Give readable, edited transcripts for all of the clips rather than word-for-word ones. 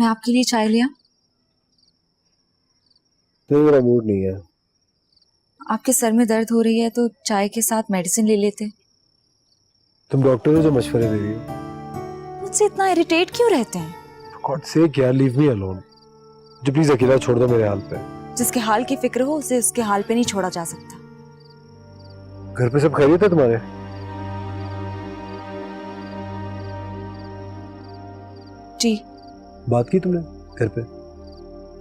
मैं आपके लिए चाय लिया? नहीं, मेरा मूड नहीं है। आपके सर में दर्द हो रही है तो चाय के साथ मेडिसिन ले लेते। तुम डॉक्टर हो जो मशवरे दे रही हो। मुझसे इतना इरिटेट क्यों रहते हैं? गॉड सेक यार, लीव मी अलोन। जो प्लीज अकेला छोड़ दो मेरे हाल पे। जिसके हाल की फिक्र हो उसे उसके हाल पे नहीं छोड़ा जा सकता। घर पे सब खैरियत है तुम्हारे? जी। बात की तुमने घर पे?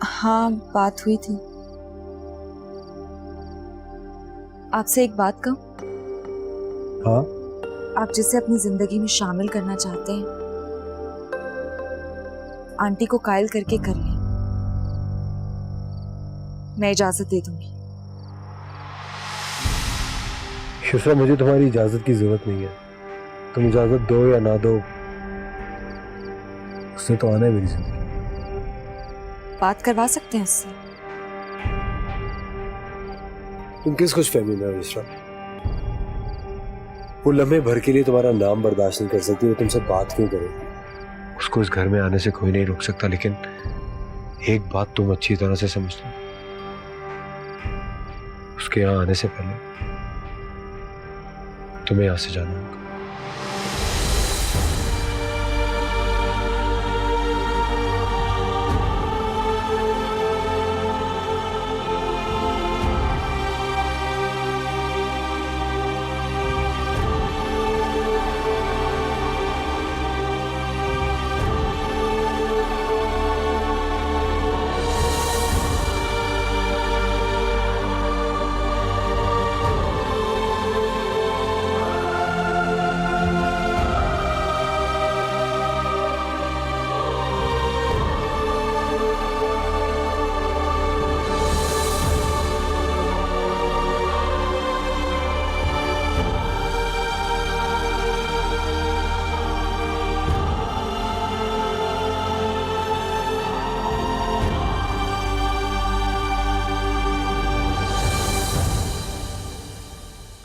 हाँ, बात हुई थी। आपसे एक बात कहूं? हाँ। आप जिसे अपनी जिंदगी में शामिल करना चाहते हैं, आंटी को कायल करके कर लें। मैं इजाजत दे दूंगी। युसरा, मुझे तुम्हारी इजाजत की जरूरत नहीं है। तुम इजाजत दो या ना दो, उसने तो आना है मेरी जिंदगी। बात करवा सकते हैं उससे। तुम किस खुशफहमी में हो युसरा? वो लम्हे भर के लिए तुम्हारा नाम बर्दाश्त नहीं कर सकती, वो तुमसे बात क्यों करेगी? उसको इस घर में आने से कोई नहीं रोक सकता, लेकिन एक बात तुम अच्छी तरह से समझ लो, उसके यहाँ आने से पहले तुम्हें यहाँ से जाना होगा।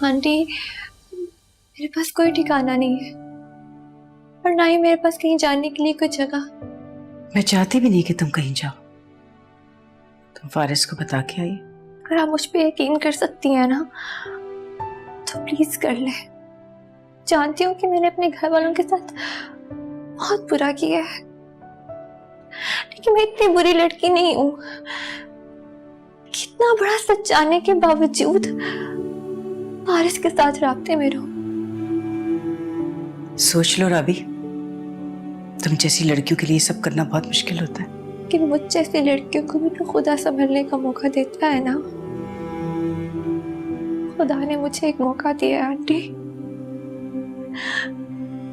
आंटी, मेरे पास कोई ठिकाना नहीं है और ना ही मेरे पास कहीं जाने के लिए कोई जगह। मैं चाहती भी नहीं कि तुम कहीं जाओ। तुम फारिस को बता के आई। अगर आप मुझ पे यकीन कर सकती हैं ना तो प्लीज कर ले। जानती हूँ कि मैंने अपने घर वालों के साथ बहुत बुरा किया है, लेकिन मैं इतनी बुरी लड़की नहीं हूँ। कितना बड़ा सच जानने के बावजूद फारिस के साथ राब्ते में रहूं। सोच लो राबी, तुम जैसी लड़कियों के लिए सब करना बहुत मुश्किल होता है। कि मुझ जैसी लड़कियों को भी तो खुदा संभलने का मौका देता है ना। खुदा ने मुझे एक मौका दिया है आंटी,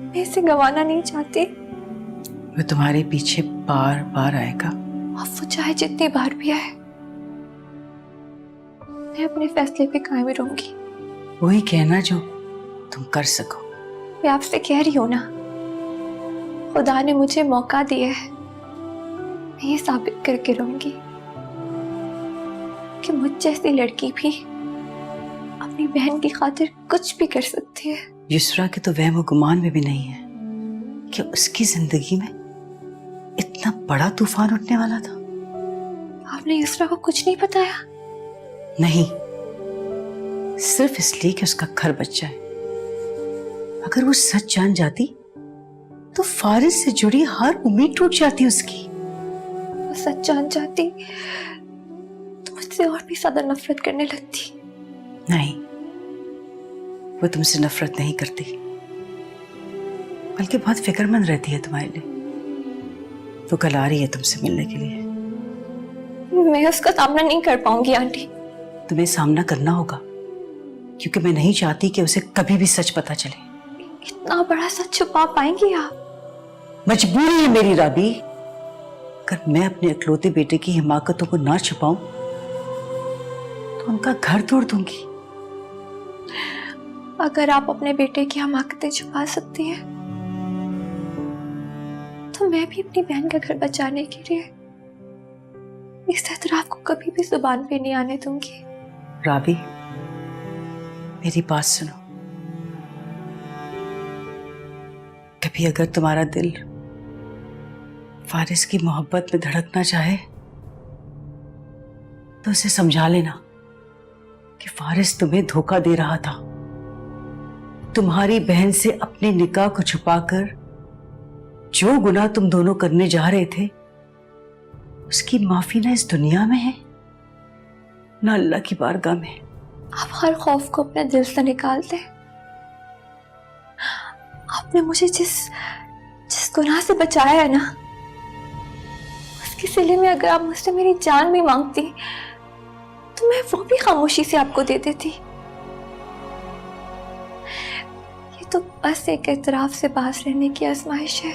मैं इसे गंवाना नहीं चाहती। वो तुम्हारे पीछे बार बार आएगा। अब वो चाहे जितनी बार भी आए, मैं अपने फैसले पे कायम रहूंगी। वही कहना जो तुम कर सको। मैं आपसे कह रही हूँ ना, खुदा ने मुझे मौका दिया है, मैं ये साबित करके रहूंगी कि मुझ जैसी लड़की भी अपनी बहन की खातिर कुछ भी कर सकती है। युसरा के तो वहम गुमान में भी नहीं है कि उसकी जिंदगी में इतना बड़ा तूफान उठने वाला था। आपने युसरा को कुछ नहीं बताया? नहीं, सिर्फ इसलिए कि उसका घर बच जाए। अगर वो सच जान जाती तो फारिस से जुड़ी हर उम्मीद टूट जाती उसकी। वो सच जान जाती तो मुझसे और भी ज्यादा नफरत करने लगती। नहीं, वो तुमसे नफरत नहीं करती, बल्कि बहुत फिक्रमंद रहती है तुम्हारे लिए। वो कल आ रही है तुमसे मिलने के लिए। मैं उसका सामना नहीं कर पाऊंगी आंटी। तुम्हें सामना करना होगा, क्योंकि मैं नहीं चाहती कि उसे कभी भी सच पता चले। इतना बड़ा सच छुपा पाएंगी आप? मजबूरी है मेरी राबी। अगर मैं अपने इकलौते बेटे की हिमाकतों को ना छुपाऊं तो उनका घर तोड़ दूंगी। अगर आप अपने बेटे की हिमाकतें छुपा सकती हैं तो मैं भी अपनी बहन का घर बचाने के लिए इस एतराफ को कभी भी जुबान पे नहीं आने दूंगी। राबी, मेरी बात सुनो। कभी अगर तुम्हारा दिल फारिस की मोहब्बत में धड़कना चाहे तो उसे समझा लेना कि फारिस तुम्हें धोखा दे रहा था। तुम्हारी बहन से अपने निकाह को छुपाकर जो गुनाह तुम दोनों करने जा रहे थे उसकी माफी ना इस दुनिया में है ना अल्लाह की बारगाह में। आप हर खौफ को अपने दिल से निकाल दें। आपने मुझे जिस गुनाह से बचाया है ना, उसके सिले में अगर आप मुझसे मेरी जान भी मांगती तो मैं वो भी खामोशी से आपको दे देती। ये तो बस एक एतराफ से पास रहने की आजमाइश है।